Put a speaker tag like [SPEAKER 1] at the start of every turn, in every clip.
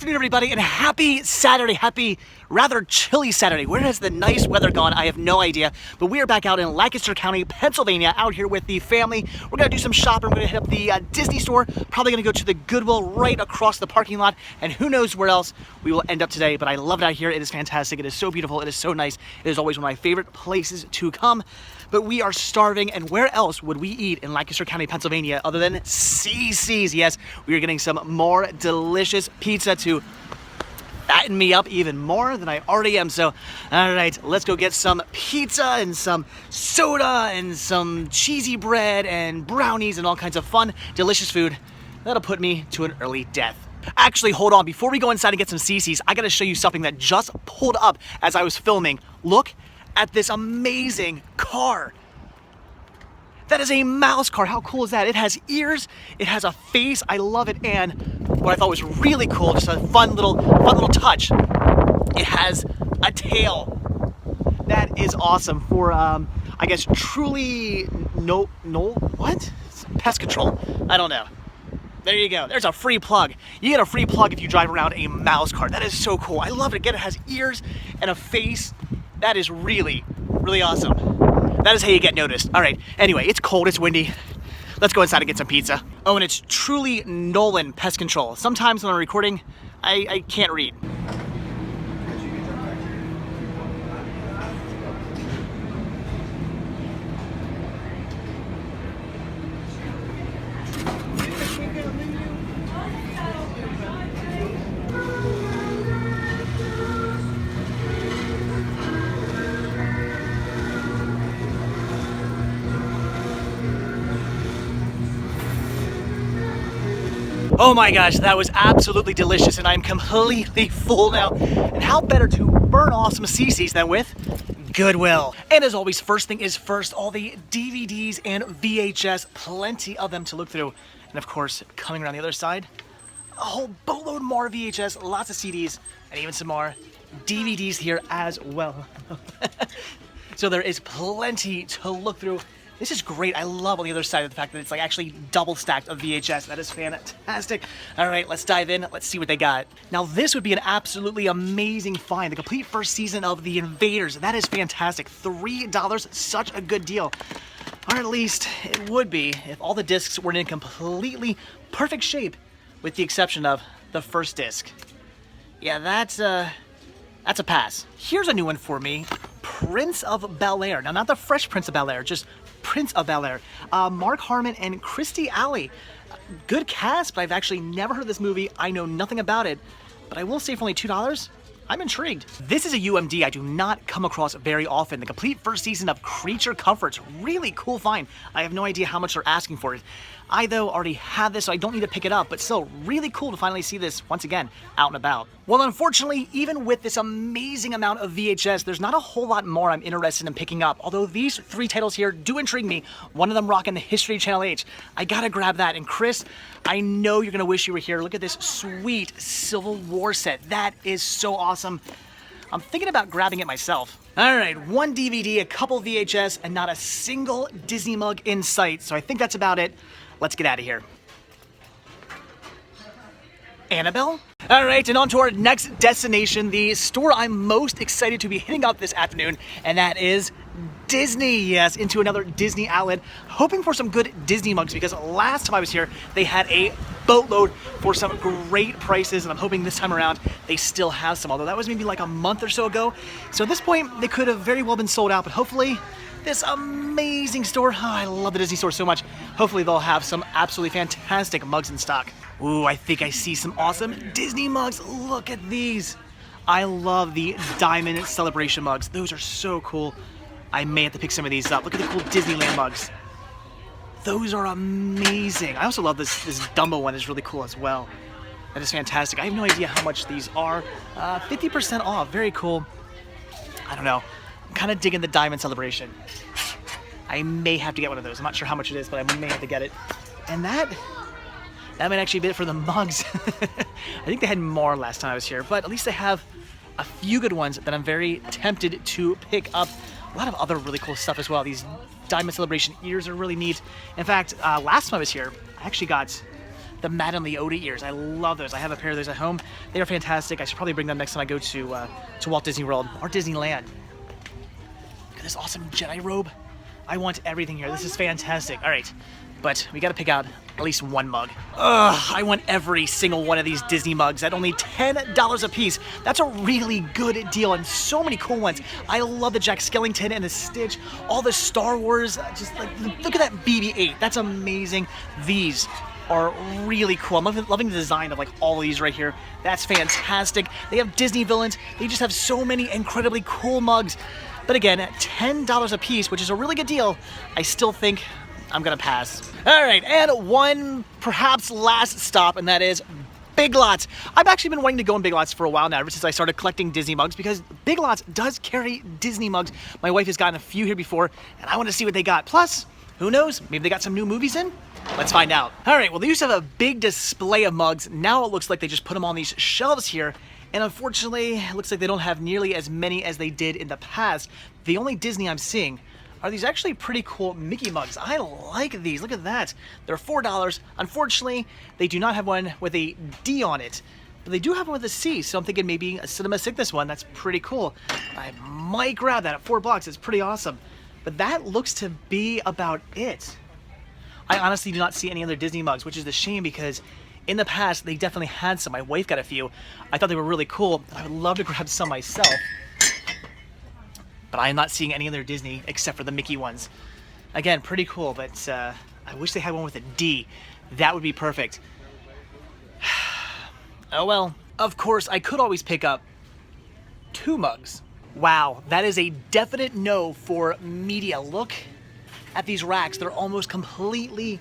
[SPEAKER 1] afternoon, everybody, and happy Saturday, happy, rather chilly Saturday. Where has the nice weather gone? I have no idea, but we are back out in Lancaster County, Pennsylvania, out here with the family. We're gonna do some shopping. We're gonna hit up the Disney store, probably gonna go to the Goodwill right across the parking lot, and who knows where else we will end up today, but I love it out here. It is fantastic. It is so beautiful. It is so nice. It is always one of my favorite places to come, but we are starving, and where else would we eat in Lancaster County, Pennsylvania, other than Cici's? Yes, we are getting some more delicious pizza to fatten me up even more than I already am. So, all right, let's go get some pizza and some soda and some cheesy bread and brownies and all kinds of fun, delicious food that'll put me to an early death. Actually, hold on. Before we go inside and get some Cici's, I gotta show you something that just pulled up as I was filming. Look at this amazing car. That is a mouse car. How cool is that? It has ears, it has a face, I love it, and what I thought was really cool, just a fun little touch, it has a tail. That is awesome for, I guess, truly, what? Pest control? I don't know. There you go. There's a free plug. You get a free plug if you drive around a mouse car. That is so cool. I love it. Again, it has ears and a face. That is really, really awesome. That is how you get noticed. All right, anyway, it's cold, it's windy. Let's go inside and get some pizza. Oh, and it's truly Nolan pest control. Sometimes when I'm recording, I can't read. Oh my gosh, that was absolutely delicious, and I'm completely full now. And how better to burn off some Cici's than with Goodwill. And as always, first thing is first, all the DVDs and VHS, plenty of them to look through. And of course, coming around the other side, a whole boatload more VHS, lots of CDs, and even some more DVDs here as well. So there is plenty to look through. This is great. I love on the other side of the fact that it's like actually double stacked of VHS. That is fantastic. All right, let's dive in. Let's see what they got. Now this would be an absolutely amazing find. The complete first season of The Invaders. That is fantastic. $3, such a good deal. Or at least it would be if all the discs were in completely perfect shape, with the exception of the first disc. Yeah, that's a pass. Here's a new one for me. Prince of Bel-Air. Now, not the Fresh Prince of Bel-Air, just Prince of Bel-Air. Mark Harmon and Christy Alley. Good cast, but I've actually never heard of this movie. I know nothing about it, but I will say for only $2, I'm intrigued. This is a UMD I do not come across very often. The complete first season of Creature Comforts. Really cool find. I have no idea how much they're asking for it. I, though, already have this, so I don't need to pick it up, but still really cool to finally see this, once again, out and about. Well, unfortunately, even with this amazing amount of VHS, there's not a whole lot more I'm interested in picking up, although these 3 titles here do intrigue me. One of them rocking the History Channel H. I gotta grab that. And Chris, I know you're gonna wish you were here. Look at this sweet Civil War set. That is so awesome. I'm thinking about grabbing it myself. All right, 1 DVD, a couple VHS, and not a single Disney mug in sight, so I think that's about it. Let's get out of here. Annabelle? All right, and on to our next destination, the store I'm most excited to be hitting up this afternoon, and that is Disney. Yes, into another Disney outlet, hoping for some good Disney mugs, because last time I was here, they had a boatload for some great prices, and I'm hoping this time around they still have some, although that was maybe like a month or so ago. So at this point, they could have very well been sold out, but hopefully this amazing store, oh, I love the Disney store so much. Hopefully they'll have some absolutely fantastic mugs in stock. Ooh, I think I see some awesome Disney mugs. Look at these. I love the Diamond Celebration mugs. Those are so cool. I may have to pick some of these up. Look at the cool Disneyland mugs. Those are amazing. I also love this Dumbo one. Is really cool as well. That is fantastic. I have no idea how much these are. 50% off. Very cool. I don't know. I'm kind of digging the Diamond Celebration. I may have to get one of those. I'm not sure how much it is, but I may have to get it. And that might actually be it for the mugs. I think they had more last time I was here, but at least they have a few good ones that I'm very tempted to pick up. A lot of other really cool stuff as well. These Diamond Celebration ears are really neat. In fact, last time I was here, I actually got the Madame Leota ears. I love those. I have a pair of those at home. They are fantastic. I should probably bring them next time I go to Walt Disney World or Disneyland. Look at this awesome Jedi robe. I want everything here. This is fantastic. All right, but we got to pick out at least one mug. Ugh, I want every single one of these Disney mugs at only $10 a piece. That's a really good deal and so many cool ones. I love the Jack Skellington and the Stitch, all the Star Wars, just like, look at that BB-8. That's amazing. These are really cool. I'm loving the design of like all of these right here. That's fantastic. They have Disney villains. They just have so many incredibly cool mugs. But again, at $10 a piece, which is a really good deal, I still think I'm gonna pass. All right, and one perhaps last stop, and that is Big Lots. I've actually been wanting to go in Big Lots for a while now, ever since I started collecting Disney mugs, because Big Lots does carry Disney mugs. My wife has gotten a few here before, and I want to see what they got. Plus, who knows, maybe they got some new movies in? Let's find out. All right, well, they used to have a big display of mugs. Now it looks like they just put them on these shelves here. And unfortunately, it looks like they don't have nearly as many as they did in the past. The only Disney I'm seeing are these actually pretty cool Mickey mugs. I like these. Look at that. They're $4. Unfortunately, they do not have one with a D on it, but they do have one with a C. So I'm thinking maybe a Cinema Sickness one. That's pretty cool. I might grab that at $4. It's pretty awesome. But that looks to be about it. I honestly do not see any other Disney mugs, which is a shame because in the past, they definitely had some. My wife got a few. I thought they were really cool. I would love to grab some myself. But I am not seeing any other Disney except for the Mickey ones. Again, pretty cool, but I wish they had one with a D. That would be perfect. Oh well. Of course, I could always pick up 2 mugs. Wow, that is a definite no for media. Look at these racks. They're almost completely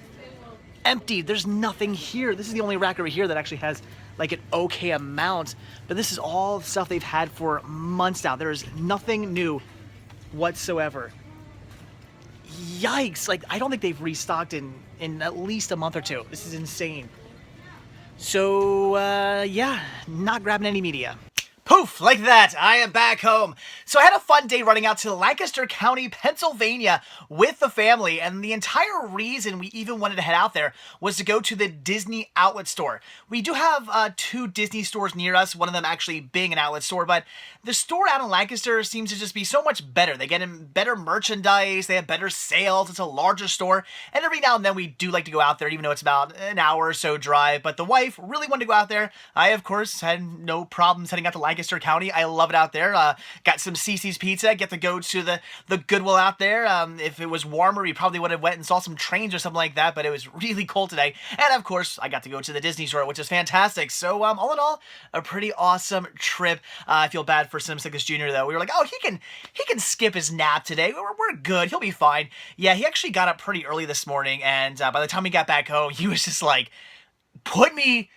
[SPEAKER 1] empty. There's nothing here. This is the only rack over here that actually has like an okay amount, but this is all stuff they've had for months now. There is nothing new whatsoever. Yikes. Like, I don't think they've restocked in at least a month or two. This is insane. So yeah, not grabbing any media. Poof, like that, I am back home. So I had a fun day running out to Lancaster County, Pennsylvania with the family, and the entire reason we even wanted to head out there was to go to the Disney outlet store. We do have 2 Disney stores near us, one of them actually being an outlet store, but the store out in Lancaster seems to just be so much better. They get in better merchandise, they have better sales, it's a larger store, and every now and then we do like to go out there, even though it's about an hour or so drive, but the wife really wanted to go out there. I, of course, had no problems heading out to Lancaster County. I love it out there. Got some Cici's pizza. Get to go to the Goodwill out there. If it was warmer, we probably would have went and saw some trains or something like that, but it was really cold today. And of course, I got to go to the Disney store, which is fantastic. So all in all, a pretty awesome trip. I feel bad for Cinema Sickness Jr. though. We were like, oh, he can skip his nap today. We're good. He'll be fine. Yeah, he actually got up pretty early this morning, and by the time we got back home, he was just like, put me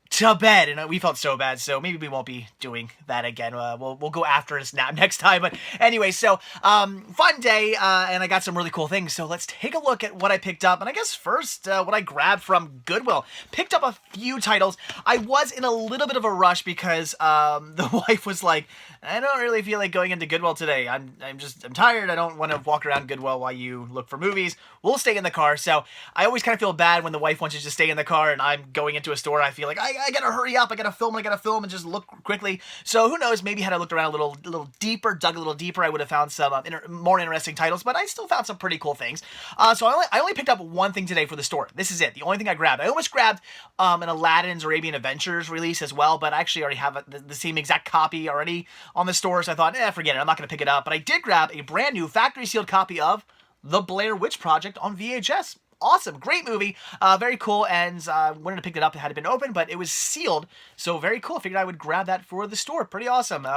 [SPEAKER 1] to bed, and we felt so bad, so maybe we won't be doing that again. We'll go after his nap next time, but anyway, so fun day, and I got some really cool things, so let's take a look at what I picked up, and I guess first, what I grabbed from Goodwill. Picked up a few titles. I was in a little bit of a rush because the wife was like, I don't really feel like going into Goodwill today. I'm tired. I don't want to walk around Goodwill while you look for movies. We'll stay in the car. So I always kind of feel bad when the wife wants you to stay in the car and I'm going into a store. I feel like I gotta hurry up. I gotta film and just look quickly. So who knows? Maybe had I looked around a little deeper, dug a little deeper, I would have found some more interesting titles. But I still found some pretty cool things. So I only picked up one thing today for the store. This is it. The only thing I grabbed. I almost grabbed an Aladdin's Arabian Adventures release as well, but I actually already have the same exact copy already on the store, so I thought, forget it, I'm not going to pick it up. But I did grab a brand new factory sealed copy of The Blair Witch Project on VHS. Awesome, great movie, very cool, and wanted to pick it up. It had been open, but it was sealed, so very cool. Figured I would grab that for the store. Pretty awesome.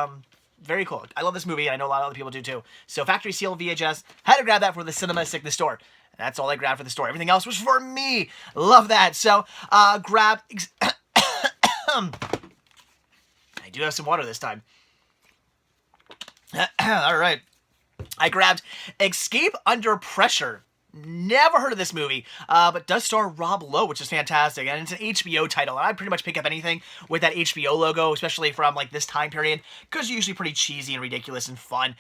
[SPEAKER 1] Very cool. I love this movie, and I know a lot of other people do too. So factory sealed VHS, had to grab that for the Cinema Sickness store. That's all I grabbed for the store. Everything else was for me. Love that. So grab. I do have some water this time. All right. I grabbed Escape Under Pressure. Never heard of this movie, but does star Rob Lowe, which is fantastic, and it's an HBO title, and I pretty much pick up anything with that HBO logo, especially from like this time period, because it's usually pretty cheesy and ridiculous and fun.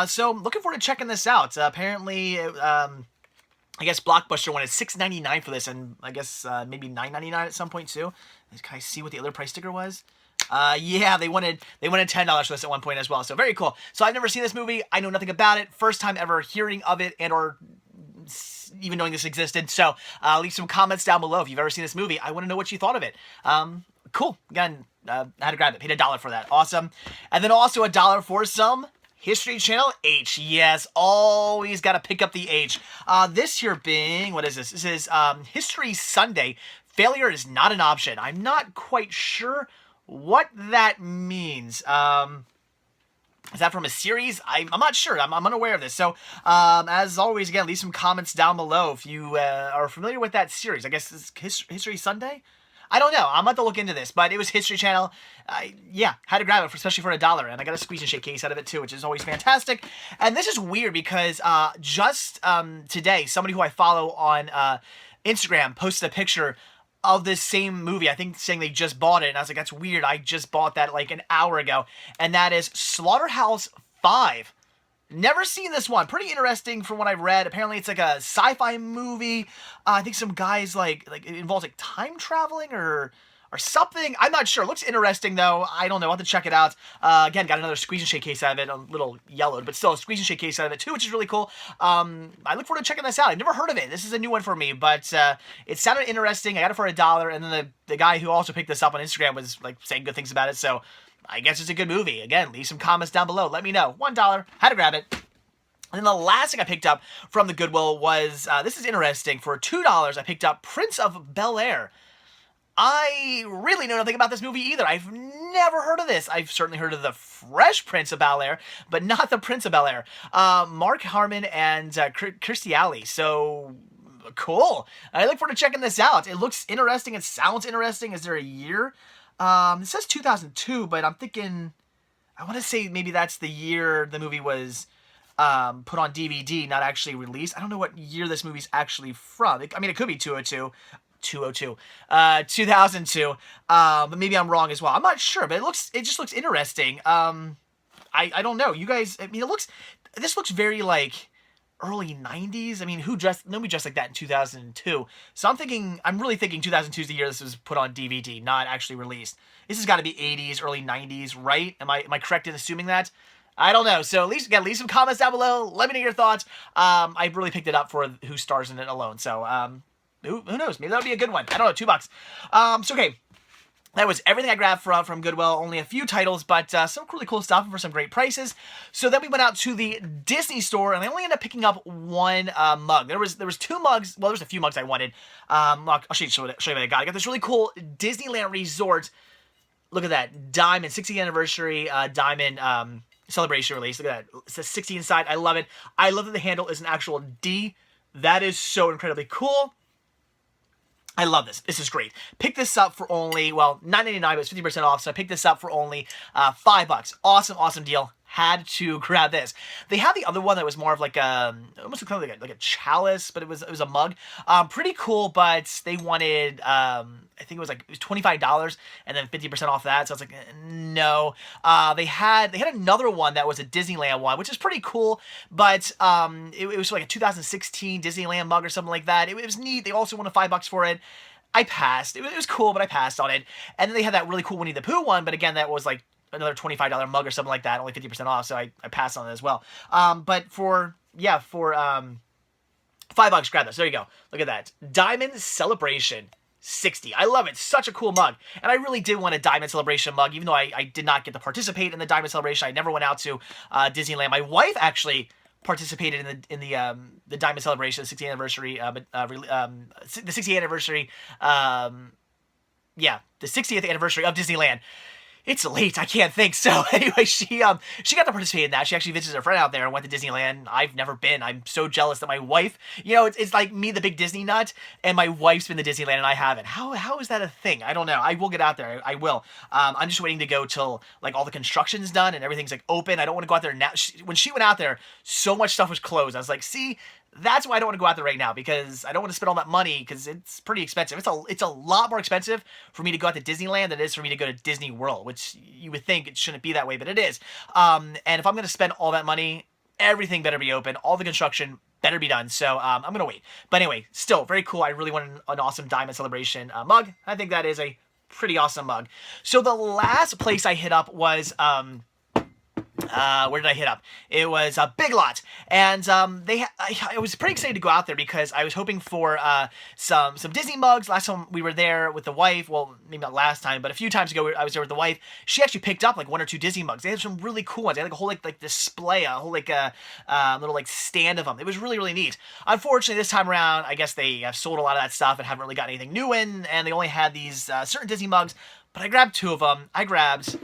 [SPEAKER 1] So looking forward to checking this out. Apparently, I guess Blockbuster wanted $6.99 for this, and I guess maybe $9.99 at some point too. Can I see what the other price sticker was? Yeah, they wanted $10 for this at one point as well. So very cool. So I've never seen this movie. I know nothing about it. First time ever hearing of it and or even knowing this existed. So leave some comments down below if you've ever seen this movie. I want to know what you thought of it. Cool. Again, I had to grab it. Paid $1 for that. Awesome. And then also $1 for some History Channel H. Yes, always got to pick up the H. This here being, what is this? This is History Sunday. Failure is not an option. I'm not quite sure what that means. Is that from a series? I'm not sure. I'm unaware of this. So, as always, again, leave some comments down below if you are familiar with that series. I guess it's History Sunday? I don't know. I'm about to look into this, but it was History Channel. Yeah, had to grab it, especially for $1, and I got a squeeze and shake case out of it too, which is always fantastic. And this is weird because just today, somebody who I follow on Instagram posted a picture of this same movie, I think saying they just bought it, and I was like, that's weird. I just bought that like an hour ago, and that is Slaughterhouse 5. Never seen this one. Pretty interesting from what I've read. Apparently it's like a sci-fi movie. I think some guys like it involves like time traveling or something. I'm not sure. Looks interesting though. I don't know. I'll have to check it out. Again, got another squeeze and shake case out of it. A little yellowed, but still a squeeze and shake case out of it too, which is really cool. I look forward to checking this out. I've never heard of it. This is a new one for me, but it sounded interesting. I got it for $1, and then the guy who also picked this up on Instagram was like saying good things about it, so I guess it's a good movie. Again, leave some comments down below. Let me know. $1. Had to grab it. And then the last thing I picked up from the Goodwill was, this is interesting, for $2 I picked up Prince of Bel-Air. I really know nothing about this movie either. I've never heard of this. I've certainly heard of the Fresh Prince of Bel-Air, but not the Prince of Bel-Air. Mark Harmon and Kirstie Alley. So cool. I look forward to checking this out. It looks interesting. It sounds interesting. Is there a year? It says 2002, but I'm thinking, I want to say maybe that's the year the movie was put on DVD, not actually released. I don't know what year this movie's actually from. I mean, it could be 2002, but maybe I'm wrong as well. I'm not sure, but it just looks interesting. I don't know. You guys, I mean, this looks very like early 90s. I mean, nobody dressed like that in 2002. So I'm really thinking 2002 is the year this was put on DVD, not actually released. This has got to be 80s, early 90s, right? Am I correct in assuming that? I don't know. So at least, again, leave some comments down below. Let me know your thoughts. I really picked it up for who stars in it alone. So, who knows? Maybe that would be a good one. I don't know, $2. So, okay. That was everything I grabbed from Goodwill. Only a few titles, but some really cool stuff for some great prices. So then we went out to the Disney store, and I only ended up picking up one mug. There was 2 mugs. Well, there was a few mugs I wanted. I'll show you what I got. I got this really cool Disneyland Resort. Look at that. Diamond, 60th anniversary Diamond celebration release. Look at that. It says 60 inside. I love it. I love that the handle is an actual D. That is so incredibly cool. I love this. This is great. Picked this up for only, well, $9.99, but it's 50% off, so I picked this up for only $5. Awesome, awesome deal. Had to grab this. They had the other one that was more of like almost kind of like a chalice, but it was a mug. Pretty cool, but they wanted, I think it was $25 and then 50% off that. So I was like, no. They had another one that was a Disneyland one, which is pretty cool, but it was like a 2016 Disneyland mug or something like that. It was neat. They also wanted $5 for it. I passed. It was cool, but I passed on it. And then they had that really cool Winnie the Pooh one, but again, that was like another $25 mug or something like that, only 50% off, so I passed on it as well. But for $5, grab this. There you go. Look at that. Diamond Celebration 60. I love it. Such a cool mug. And I really did want a Diamond Celebration mug, even though I did not get to participate in the Diamond Celebration. I never went out to Disneyland. My wife actually participated in the Diamond Celebration, the 60th anniversary, the 60th anniversary, the 60th anniversary of Disneyland. It's late. I can't think. So anyway, she got to participate in that. She actually visited her friend out there and went to Disneyland. I've never been. I'm so jealous that my wife, it's like me, the big Disney nut, and my wife's been to Disneyland and I haven't. How is that a thing? I don't know. I will get out there. I will. I'm just waiting to go till like all the construction's done and everything's like open. I don't want to go out there now. When she went out there, so much stuff was closed. I was like, see, that's why I don't want to go out there right now, because I don't want to spend all that money, because it's pretty expensive. It's a lot more expensive for me to go out to Disneyland than it is for me to go to Disney World, which you would think it shouldn't be that way, but it is. And if I'm going to spend all that money, everything better be open. All the construction better be done. So I'm going to wait. But anyway, still very cool. I really want an awesome Diamond Celebration mug. I think that is a pretty awesome mug. So the last place I hit up was... where did I hit up? It was Big Lot, and I was pretty excited to go out there because I was hoping for some Disney mugs. Last time we were there with the wife, well, maybe not last time, but a few times ago I was there with the wife. She actually picked up like 1 or 2 Disney mugs. They had some really cool ones. They had like a whole like display, a whole like little like stand of them. It was really, really neat. Unfortunately, this time around, I guess they have sold a lot of that stuff and haven't really got anything new in, and they only had these certain Disney mugs. But I grabbed 2 of them. I grabbed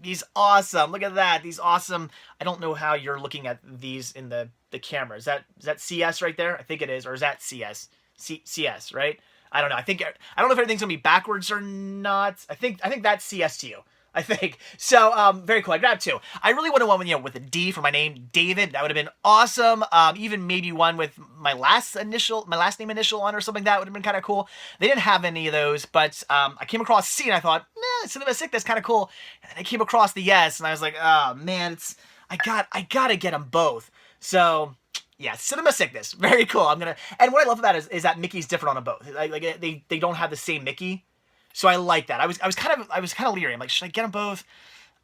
[SPEAKER 1] these awesome, look at that, these awesome, I don't know how you're looking at these in the camera. Is that CS right there? I think it is, or is that CS? CS, right? I don't know. I don't know if everything's gonna be backwards or not. I think that's CS to you. I think. So, very cool. I grabbed 2. I really would have one, with a D for my name, David. That would have been awesome. Even maybe one with my last name initial on or something. That would have been kind of cool. They didn't have any of those, but I came across C and I thought, Cinema Sick, that's kind of cool. And I came across the S and I was like, oh man, I gotta get them both. So yeah, Cinema Sickness, very cool. And what I love about it is that Mickey's different on them both. Like they don't have the same Mickey. So I like that. I was kind of leery. I'm like, should I get them both?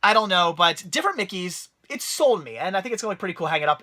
[SPEAKER 1] I don't know, but different Mickeys, it sold me, and I think it's gonna look pretty cool hanging up,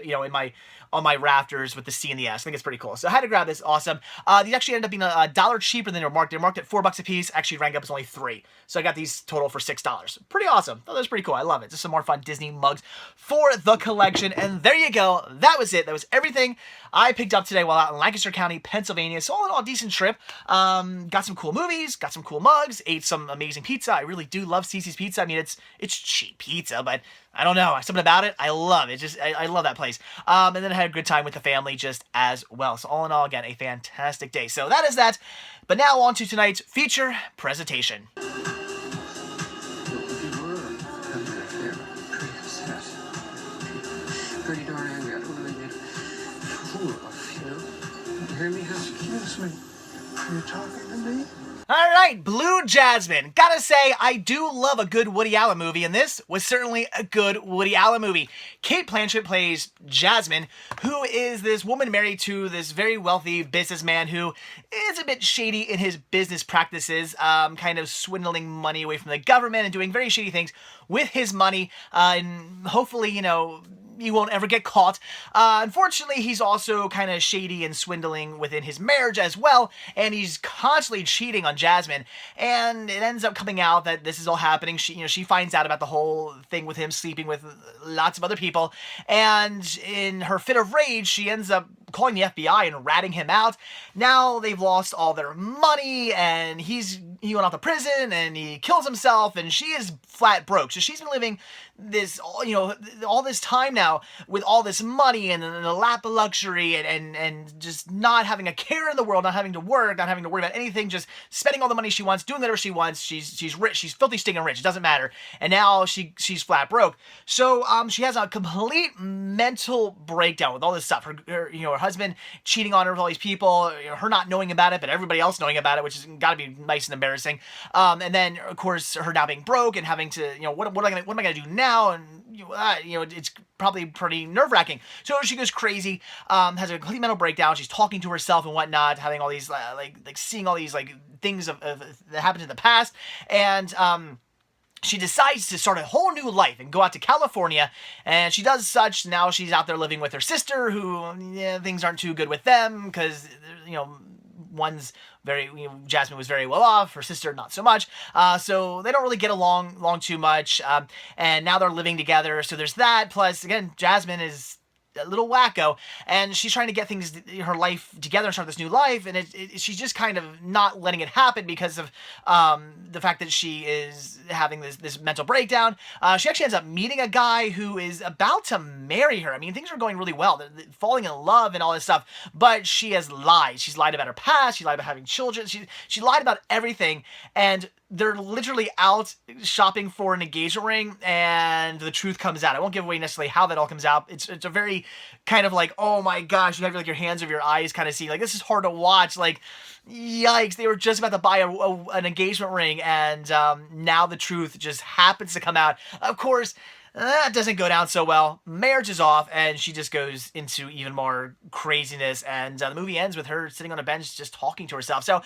[SPEAKER 1] on my rafters with the C and the S. I think it's pretty cool. So I had to grab this. Awesome. These actually ended up being $1 cheaper than they were marked. They were marked at $4 a piece. Actually, ranked up as only $3. So I got these total for $6. Pretty awesome. That was pretty cool. I love it. Just some more fun Disney mugs for the collection. And there you go. That was it. That was everything I picked up today while out in Lancaster County, Pennsylvania. So all in all, a decent trip. Got some cool movies. Got some cool mugs. Ate some amazing pizza. I really do love Cici's Pizza. I mean, it's cheap pizza, but I don't know. Something about it, I love it. I love that place. And then I had a good time with the family just as well. So all in all, again, a fantastic day. So that is that. But now on to tonight's feature presentation.
[SPEAKER 2] Pretty darn angry. I don't really get fool of, You hear me? Excuse me. Are you talking to me?
[SPEAKER 1] Alright, Blue Jasmine. Gotta say, I do love a good Woody Allen movie, and this was certainly a good Woody Allen movie. Cate Blanchett plays Jasmine, who is this woman married to this very wealthy businessman who is a bit shady in his business practices, kind of swindling money away from the government and doing very shady things with his money, and hopefully, you won't ever get caught. Unfortunately, he's also kind of shady and swindling within his marriage as well, and he's constantly cheating on Jasmine, and it ends up coming out that this is all happening. She finds out about the whole thing with him sleeping with lots of other people, and in her fit of rage, she ends up calling the FBI and ratting him out. Now they've lost all their money, and he went off to prison, and he kills himself, and she is flat broke. So she's been living this, all this time now with all this money and a lap of luxury and just not having a care in the world, not having to work, not having to worry about anything, just spending all the money she wants, doing whatever she wants. She's rich. She's filthy, stinking rich. It doesn't matter. And now she's flat broke. So she has a complete mental breakdown with all this stuff. Her husband cheating on her with all these people, her not knowing about it, but everybody else knowing about it, which has got to be nice and embarrassing. And then of course her now being broke and having to, what am I gonna do now? And it's probably pretty nerve-wracking. So she goes crazy, has a complete mental breakdown. She's talking to herself and whatnot, having all these like seeing all these like things that happened in the past, and she decides to start a whole new life and go out to California, and she does such. Now she's out there living with her sister, who things aren't too good with them because one's very, Jasmine was very well off, her sister not so much, so they don't really get along too much, and now they're living together, so there's that, plus, again, Jasmine is a little wacko, and she's trying to get her life together and start this new life, and she's just kind of not letting it happen because of the fact that she is having this mental breakdown. She actually ends up meeting a guy who is about to marry her. I mean, things are going really well. They're falling in love and all this stuff, but she has lied. She's lied about her past. She lied about having children. She lied about everything, and they're literally out shopping for an engagement ring, and the truth comes out. I won't give away necessarily how that all comes out. It's a very kind of like, oh my gosh, you have like your hands over your eyes kind of scene. Like, this is hard to watch. Like, yikes, they were just about to buy an engagement ring, and now the truth just happens to come out. Of course, that doesn't go down so well. Marriage is off, and she just goes into even more craziness, and the movie ends with her sitting on a bench just talking to herself. So,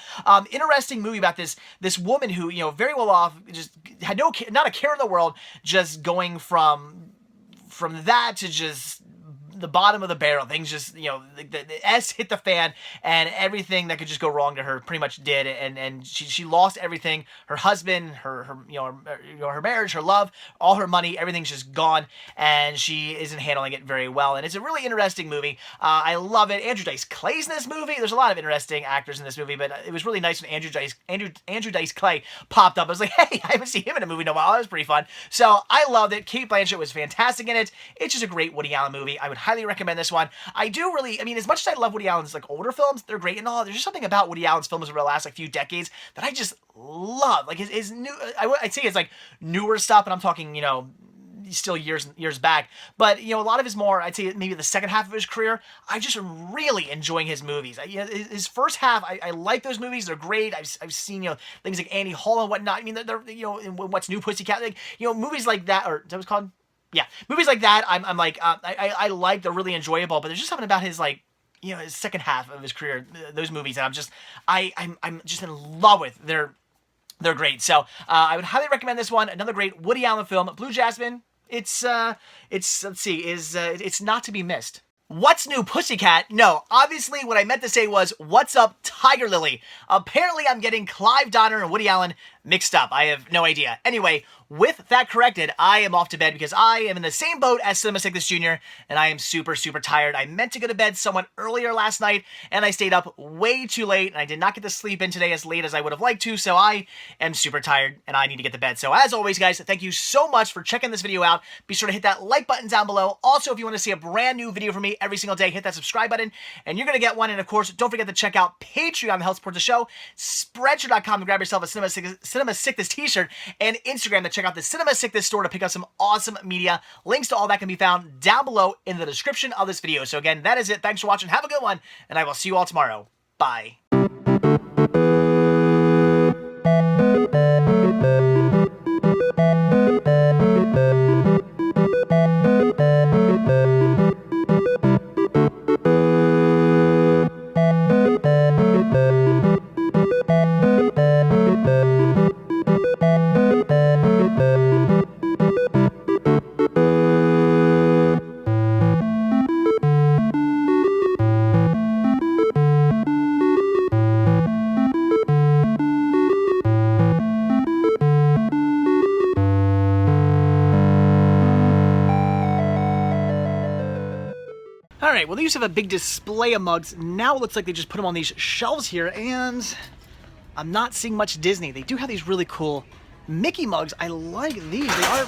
[SPEAKER 1] interesting movie about this woman who, very well off, just had not a care in the world, just going from that to just the bottom of the barrel. Things just, the S hit the fan, and everything that could just go wrong to her pretty much did. And she lost everything. Her husband, her marriage, her love, all her money, everything's just gone, and she isn't handling it very well. And it's a really interesting movie. I love it. Andrew Dice Clay's in this movie. There's a lot of interesting actors in this movie, but it was really nice when Andrew Dice Clay popped up. I was like, hey, I haven't seen him in a movie in a while. That was pretty fun. So I loved it. Kate Blanchett was fantastic in it. It's just a great Woody Allen movie. I would highly recommend this one. I do really, as much as I love Woody Allen's older films, they're great and all, there's just something about Woody Allen's films over the last few decades that I just love. Like his new, I'd say it's newer stuff, and I'm talking, still years back, but a lot of his more, I'd say maybe the second half of his career, I just really enjoying his movies. His first half, I like those movies. They're great. I've seen things like Annie Hall and whatnot. They're What's New Pussycat, movies like that, or is that what it's called? Yeah, movies like that, I like. They're really enjoyable, but there's just something about his his second half of his career, those movies, and I'm just in love with. They're great. So I would highly recommend this one. Another great Woody Allen film, Blue Jasmine. It's let's see, it's not to be missed. What's New Pussycat? No, obviously what I meant to say was, what's up Tiger Lily? Apparently I'm getting Clive Donner and Woody Allen mixed up. I have no idea. Anyway, with that corrected, I am off to bed because I am in the same boat as Cinema Sickness Jr., and I am super, super tired. I meant to go to bed somewhat earlier last night, and I stayed up way too late, and I did not get to sleep in today as late as I would have liked to, so I am super tired, and I need to get to bed. So as always, guys, thank you so much for checking this video out. Be sure to hit that like button down below. Also, if you want to see a brand new video from me every single day, hit that subscribe button, and you're going to get one. And of course, don't forget to check out Patreon to help support the show, Spreadshirt.com to grab yourself a Cinema Sickness t-shirt, and Instagram to check out the Cinema Sickness store to pick up some awesome media. Links to all that can be found down below in the description of this video. So again, that is it. Thanks for watching. Have a good one, and I will see you all tomorrow. Bye. Alright, well they used to have a big display of mugs. Now it looks like they just put them on these shelves here, and I'm not seeing much Disney. They do have these really cool Mickey mugs. I like these. They are